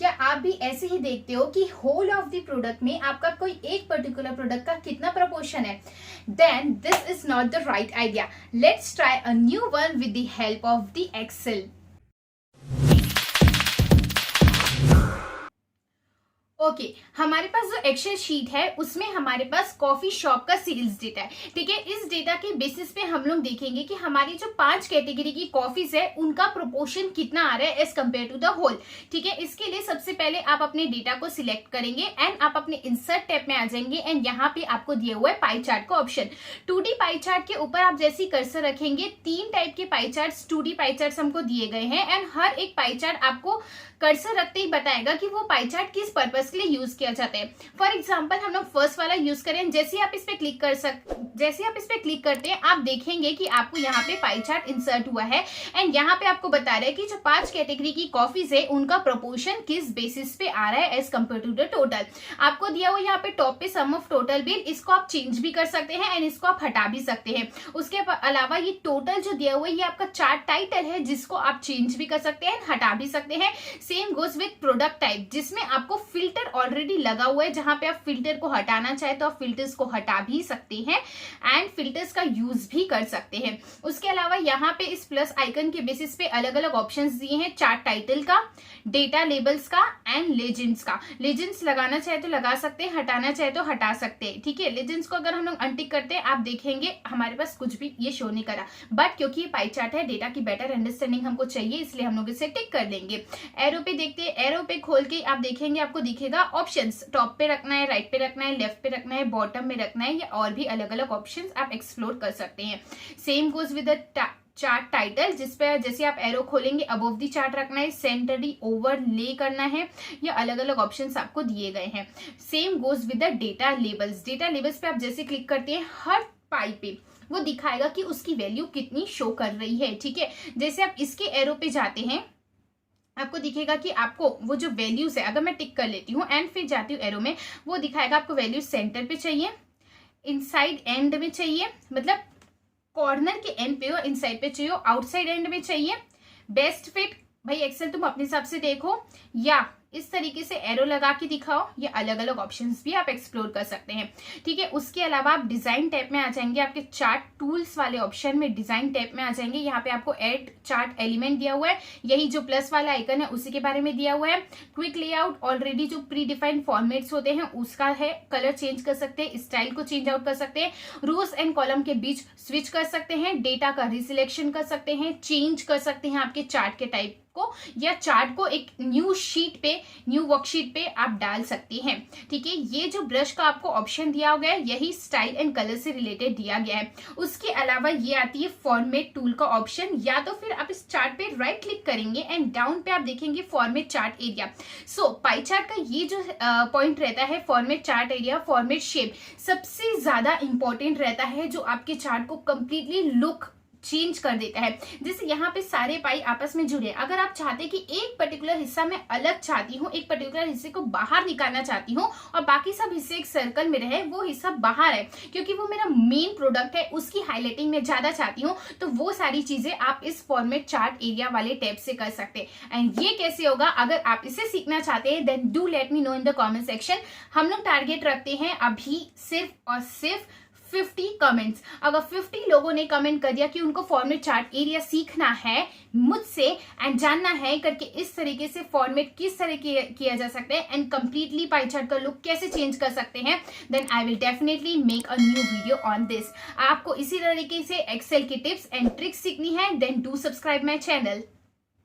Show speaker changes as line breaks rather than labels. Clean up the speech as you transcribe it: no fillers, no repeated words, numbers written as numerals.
क्या आप भी ऐसे ही देखते हो कि होल ऑफ द प्रोडक्ट में आपका कोई एक पर्टिकुलर प्रोडक्ट का कितना प्रपोर्शन है? Then this is not the right idea. Let's try a new one with the help of the Excel. Okay हमारे पास जो एक्सेल शीट है उसमें हमारे पास कॉफी शॉप का सेल्स डेटा है. ठीक है, इस डेटा के बेसिस पे हम लोग देखेंगे कि हमारी जो 5 कैटेगरी की कॉफीज है उनका प्रोपोर्शन कितना आ रहा है as compare to the whole. ठीक है, इसके लिए सबसे पहले आप अपने डेटा को सिलेक्ट करेंगे एंड आप अपने इंसर्ट टैब में आ जाएंगे एंड यहाँ पे आपको दिया हुआ है पाई चार्ट का ऑप्शन. 2D पाई चार्ट के ऊपर आप जैसे कर्सर रखेंगे 3 टाइप के pie chart 2D pie chart हमको दिए गए हैं एंड हर एक पाई चार्ट आपको कर्सर रखते ही बताएगा कि वो पाई चार्ट किस पर्पस के लिए यूज किया जाता है. फॉर एग्जांपल हम लोग फर्स्ट वाला यूज करें. जैसे आप इस पे क्लिक करते हैं आप देखेंगे कि आपको यहाँ पे पाई चार्ट इंसर्ट हुआ है एंड यहाँ पे आपको बता रहा है कि जो 5 कैटेगरी की कॉफीज है उनका प्रोपोर्शन किस बेसिस पे आ रहा है as compare to the total. आपको दिया हुआ यहाँ पे टॉप पे सम ऑफ टोटल बिल, इसको आप चेंज भी कर सकते हैं एंड इसको आप हटा भी सकते हैं. उसके अलावा ये टोटल जो दिया हुआ है ये आपका चार्ट टाइटल है जिसको आप चेंज भी कर सकते हैं हटा भी सकते हैं. Same goes with product type जिसमें आपको फिल्टर ऑलरेडी लगा हुआ है. जहां पे आप फिल्टर को हटाना चाहे तो आप फिल्टर्स को हटा भी सकते हैं एंड फिल्टर्स का यूज भी कर सकते हैं. उसके अलावा यहाँ पे इस प्लस आइकन के बेसिस पे अलग अलग ऑप्शंस दिए हैं. चार्ट टाइटल का, डेटा लेबल्स का एंड लेजेंड्स का. लेजेंड्स लगाना चाहे तो लगा सकते हैं, हटाना चाहे तो हटा सकते हैं. ठीक है, लेजेंड्स को अगर हम लोग अनटिक करते हैं आप देखेंगे हमारे पास कुछ भी ये शो नहीं करा. बट क्योंकि ये पाई चार्ट है, डेटा की बेटर अंडरस्टैंडिंग हमको चाहिए इसलिए हम लोग इसे टिक कर देंगे. एरो पे देखते हैं, एरो पे खोल के आप देखेंगे आपको दिखेगा ऑप्शंस. टॉप पे रखना है, राइट पे रखना है, लेफ्ट पे रखना है, बॉटम में रखना है या और भी अलग अलग ऑप्शंस आप एक्सप्लोर कर सकते हैं. Same goes with the chart title जिसपे जैसे आप एरो खोलेंगे अबव दी चार्ट रखना है, सेंटरी ओवरले करना है, ये अलग अलग ऑप्शंस आपको दिए गए हैं. Same goes with the data labels. Data labels पे आप जैसे क्लिक करते हैं हर पाई पे वो दिखाएगा कि उसकी वैल्यू कितनी शो कर रही है. ठीक है, जैसे आप इसके एरो पे जाते हैं आपको दिखेगा कि आपको वो जो वैल्यूज है, अगर मैं टिक कर लेती हूँ एंड फिर जाती हूँ एरो में, वो दिखाएगा आपको वैल्यू सेंटर पे चाहिए, इनसाइड एंड में चाहिए, मतलब कॉर्नर के एंड पे हो, इनसाइड पे चाहिए, आउटसाइड एंड में चाहिए, बेस्ट फिट. भाई एक्सेल तुम अपने हिसाब से देखो या इस तरीके से एरो लगा के दिखाओ. ये अलग अलग ऑप्शंस भी आप एक्सप्लोर कर सकते हैं. ठीक है, उसके अलावा आप डिजाइन टैब में आ जाएंगे. आपके चार्ट टूल्स वाले ऑप्शन में डिजाइन टैब में आ जाएंगे. यहाँ पे आपको ऐड चार्ट एलिमेंट दिया हुआ है, यही जो प्लस वाला आइकन है उसी के बारे में दिया हुआ है. क्विक लेआउट ऑलरेडी जो प्री डिफाइंड फॉर्मेट्स होते हैं उसका है. कलर चेंज कर सकते हैं, स्टाइल को चेंज आउट कर सकते हैं, रोज एंड कॉलम के बीच स्विच कर सकते हैं, डेटा का रिसिलेक्शन कर सकते हैं, चेंज कर सकते हैं आपके चार्ट के टाइप को या चार्ट को एक न्यू शीट पे, न्यू वर्कशीट पे आप डाल सकती हैं. ठीक है, ये जो ब्रश का आपको ऑप्शन दिया गया है यही स्टाइल एंड कलर से रिलेटेड दिया गया है. उसके अलावा ये आती है फॉर्मेट टूल का ऑप्शन, या तो फिर आप इस चार्ट पे राइट क्लिक करेंगे एंड डाउन पे आप देखेंगे फॉर्मेट चार्ट एरिया. सो पाई चार्ट का ये जो पॉइंट रहता है format chart area, format shape सबसे ज्यादा इंपॉर्टेंट रहता है जो आपके चार्ट को कंप्लीटली लुक चेंज कर देता है. जैसे यहाँ पे सारे पाई आपस में जुड़े, अगर आप चाहते कि एक पर्टिकुलर हिस्सा में अलग चाहती हूँ, एक पर्टिकुलर हिस्से को बाहर निकालना चाहती हूँ और बाकी सब हिस्से एक सर्कल में रहे, वो हिस्सा बाहर है क्योंकि वो मेरा मेन प्रोडक्ट है, उसकी हाईलाइटिंग में ज्यादा चाहती हूँ, तो वो सारी चीजें आप इस फॉर्मेट चार्ट एरिया वाले टैब से कर सकते हैं. एंड ये कैसे होगा अगर आप इसे सीखना चाहते हैं then do let me know in the comment section. हम लोग टारगेट रखते हैं अभी सिर्फ और सिर्फ 50 कमेंट्स. अगर 50 लोगों ने कमेंट कर दिया कि उनको फॉर्मेट चार्ट एरिया सीखना है मुझसे एंड जानना है करके इस तरीके से फॉर्मेट किस तरह किया जा सकता है एंड कंप्लीटली पाई चार्ट का लुक कैसे चेंज कर सकते हैं, then I will definitely make a new video on this. आपको इसी तरीके से एक्सेल की टिप्स एंड ट्रिक्स सीखनी है then do subscribe my channel.